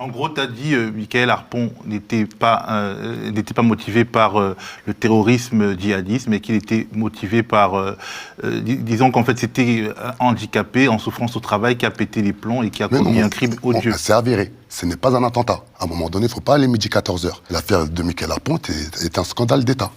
En gros, tu as dit Michael Harpon n'était pas motivé par le terrorisme djihadiste, mais qu'il était motivé par, disons qu'en fait c'était handicapé, en souffrance au travail, qui a pété les plombs et qui a commis un crime odieux. C'est avéré. Ce n'est pas un attentat. À un moment donné, il ne faut pas aller midi 14h. L'affaire de Michael Harpon est un scandale d'État.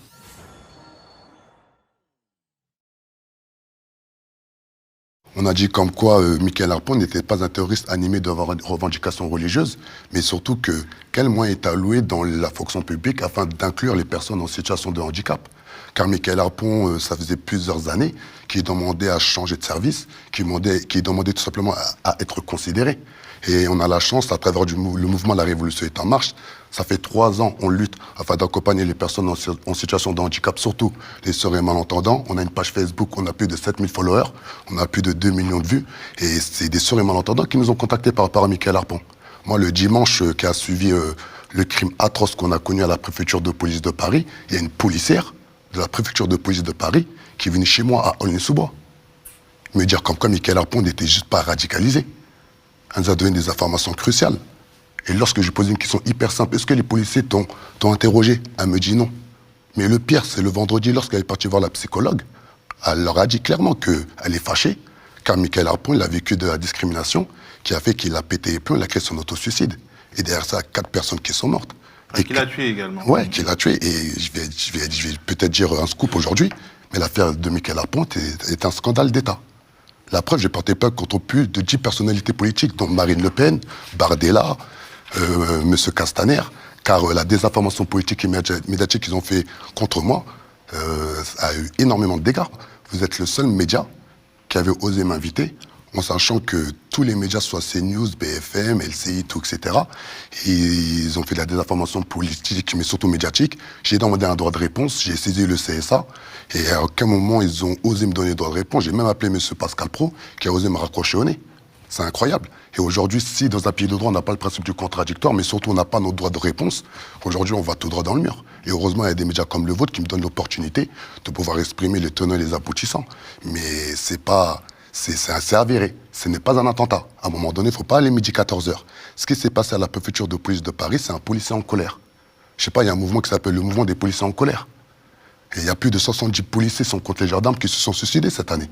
On a dit comme quoi Michael Harpon n'était pas un terroriste animé de revendications religieuses, mais surtout que quel moyen est alloué dans la fonction publique afin d'inclure les personnes en situation de handicap. Car Michael Harpon, ça faisait plusieurs années qu'il demandait à changer de service, qu'il demandait tout simplement à être considéré. Et on a la chance, à travers le mouvement La Révolution est en marche, ça fait 3 ans on lutte afin d'accompagner les personnes en situation de handicap, surtout les sourds et malentendants. On a une page Facebook, on a plus de 7000 followers, on a plus de 2 millions de vues. Et c'est des sourds et malentendants qui nous ont contactés par rapport à Michael Harpon. Moi, le dimanche qui a suivi le crime atroce qu'on a connu à la préfecture de police de Paris, il y a une policière de la préfecture de police de Paris qui est venue chez moi à Aulnay-sous-Bois me dire comme quoi Michael Harpon n'était juste pas radicalisé. Elle nous a donné des informations cruciales. Et lorsque je posais une question hyper simple, est-ce que les policiers t'ont interrogé? Elle me dit non. Mais le pire, c'est le vendredi, lorsqu'elle est partie voir la psychologue, elle leur a dit clairement qu'elle est fâchée, car Michael Harpon, il a vécu de la discrimination qui a fait qu'il a pété les plombs, il a créé son autosuicide. Et derrière ça, 4 personnes qui sont mortes. Et qu'il a tué également. Ouais, qu'il a tué. Et je vais peut-être dire un scoop aujourd'hui, mais l'affaire de Michael Harpon est un scandale d'État. La preuve, j'ai porté plainte contre plus de 10 personnalités politiques, dont Marine Le Pen, Bardella, M. Castaner, car la désinformation politique et médiatique qu'ils ont fait contre moi a eu énormément de dégâts. Vous êtes le seul média qui avait osé m'inviter, en sachant que tous les médias, soit CNews, BFM, LCI, tout, etc., ils ont fait de la désinformation politique, mais surtout médiatique. J'ai demandé un droit de réponse, j'ai saisi le CSA, et à aucun moment ils ont osé me donner le droit de réponse. J'ai même appelé M. Pascal Pro, qui a osé me raccrocher au nez. C'est incroyable. Et aujourd'hui, si dans un pays de droit, on n'a pas le principe du contradictoire, mais surtout on n'a pas notre droit de réponse, aujourd'hui on va tout droit dans le mur. Et heureusement, il y a des médias comme le vôtre qui me donnent l'opportunité de pouvoir exprimer les tenants et les aboutissants. Mais c'est assez avéré. Ce n'est pas un attentat. À un moment donné, il ne faut pas aller midi 14h. Ce qui s'est passé à la préfecture de police de Paris, c'est un policier en colère. Je sais pas, il y a un mouvement qui s'appelle le mouvement des policiers en colère. Et il y a plus de 70 policiers contre les gendarmes qui se sont suicidés cette année.